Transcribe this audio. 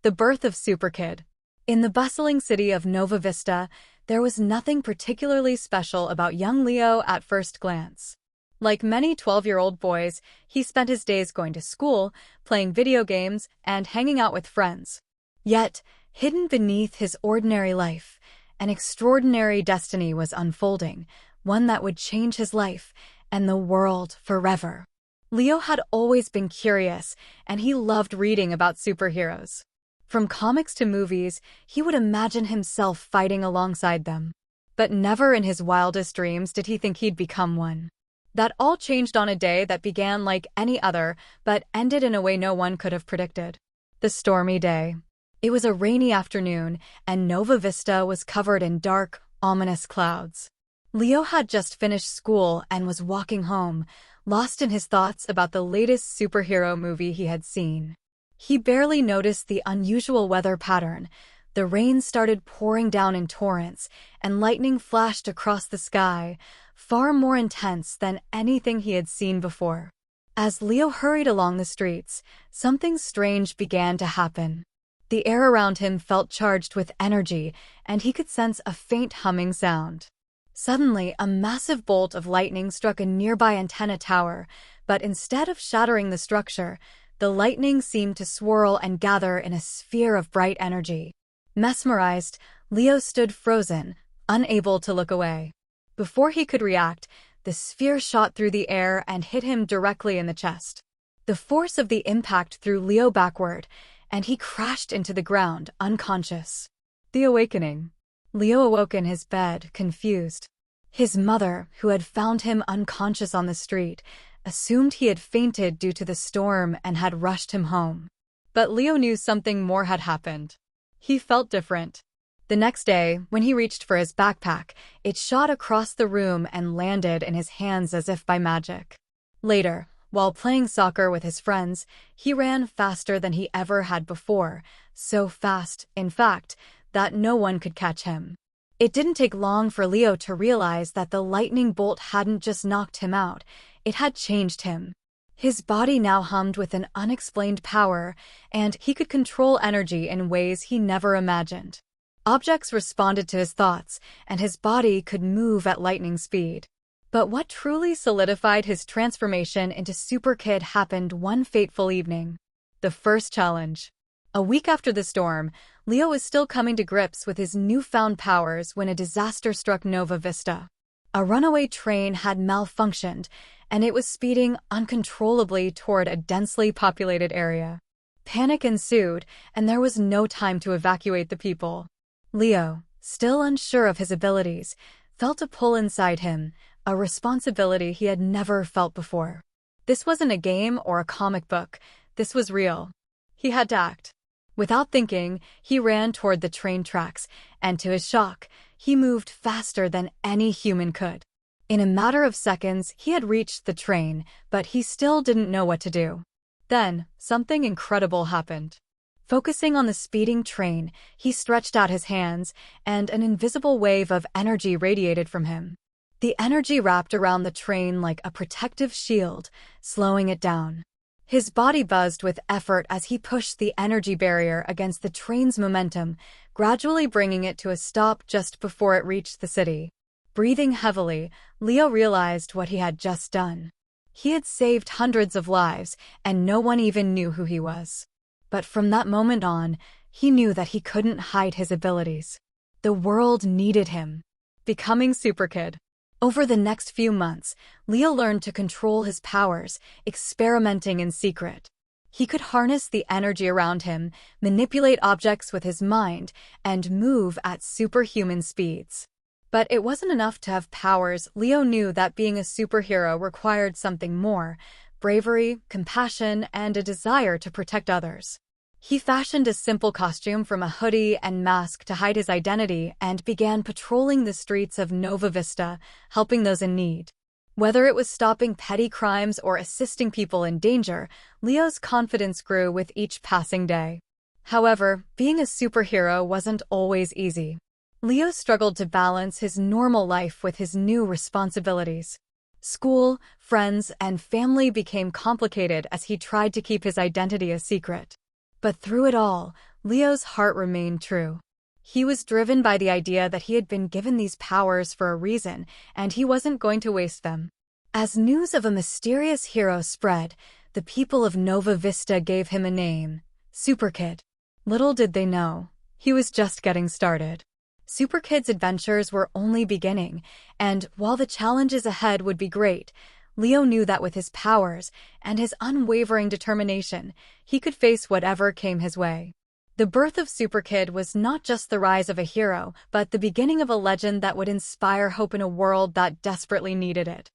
The birth of SuperKid. In the bustling city of Nova Vista, there was nothing particularly special about young Leo at first glance. Like many 12-year-old boys, he spent his days going to school, playing video games, and hanging out with friends. Yet, hidden beneath his ordinary life, an extraordinary destiny was unfolding, one that would change his life and the world forever. Leo had always been curious, and he loved reading about superheroes. From comics to movies, he would imagine himself fighting alongside them. But never in his wildest dreams did he think he'd become one. That all changed on a day that began like any other, but ended in a way no one could have predicted. The stormy day. It was a rainy afternoon, and Nova Vista was covered in dark, ominous clouds. Leo had just finished school and was walking home, lost in his thoughts about the latest superhero movie he had seen. He barely noticed the unusual weather pattern. The rain started pouring down in torrents, and lightning flashed across the sky, far more intense than anything he had seen before. As Leo hurried along the streets, something strange began to happen. The air around him felt charged with energy, and he could sense a faint humming sound. Suddenly, a massive bolt of lightning struck a nearby antenna tower, but instead of shattering the structure, the lightning seemed to swirl and gather in a sphere of bright energy. Mesmerized, Leo stood frozen, unable to look away. Before he could react, the sphere shot through the air and hit him directly in the chest. The force of the impact threw Leo backward, and he crashed into the ground, unconscious. The awakening. Leo awoke in his bed, confused. His mother, who had found him unconscious on the street, assumed he had fainted due to the storm and had rushed him home. But Leo knew something more had happened. He felt different. The next day, when he reached for his backpack, it shot across the room and landed in his hands as if by magic. Later, while playing soccer with his friends, he ran faster than he ever had before, so fast, in fact, that no one could catch him. It didn't take long for Leo to realize that the lightning bolt hadn't just knocked him out, it had changed him. His body now hummed with an unexplained power, and he could control energy in ways he never imagined. Objects responded to his thoughts, and his body could move at lightning speed. But what truly solidified his transformation into SuperKid happened one fateful evening. The first challenge. A week after the storm, Leo was still coming to grips with his newfound powers when a disaster struck Nova Vista. A runaway train had malfunctioned, and it was speeding uncontrollably toward a densely populated area. Panic ensued, and there was no time to evacuate the people. Leo, still unsure of his abilities, felt a pull inside him, a responsibility he had never felt before. This wasn't a game or a comic book, this was real. He had to act. Without thinking, he ran toward the train tracks, and to his shock, he moved faster than any human could. In a matter of seconds, he had reached the train, but he still didn't know what to do. Then, something incredible happened. Focusing on the speeding train, he stretched out his hands, and an invisible wave of energy radiated from him. The energy wrapped around the train like a protective shield, slowing it down. His body buzzed with effort as he pushed the energy barrier against the train's momentum, gradually bringing it to a stop just before it reached the city. Breathing heavily, Leo realized what he had just done. He had saved hundreds of lives, and no one even knew who he was. But from that moment on, he knew that he couldn't hide his abilities. The world needed him. Becoming SuperKid. Over the next few months, Leo learned to control his powers, experimenting in secret. He could harness the energy around him, manipulate objects with his mind, and move at superhuman speeds. But it wasn't enough to have powers. Leo knew that being a superhero required something more: bravery, compassion, and a desire to protect others. He fashioned a simple costume from a hoodie and mask to hide his identity and began patrolling the streets of Nova Vista, helping those in need. Whether it was stopping petty crimes or assisting people in danger, Leo's confidence grew with each passing day. However, being a superhero wasn't always easy. Leo struggled to balance his normal life with his new responsibilities. School, friends, and family became complicated as he tried to keep his identity a secret. But through it all, Leo's heart remained true. He was driven by the idea that he had been given these powers for a reason, and he wasn't going to waste them. As news of a mysterious hero spread, the people of Nova Vista gave him a name, SuperKid. Little did they know, he was just getting started. SuperKid's adventures were only beginning, and while the challenges ahead would be great, Leo knew that with his powers and his unwavering determination, he could face whatever came his way. The birth of SuperKid was not just the rise of a hero, but the beginning of a legend that would inspire hope in a world that desperately needed it.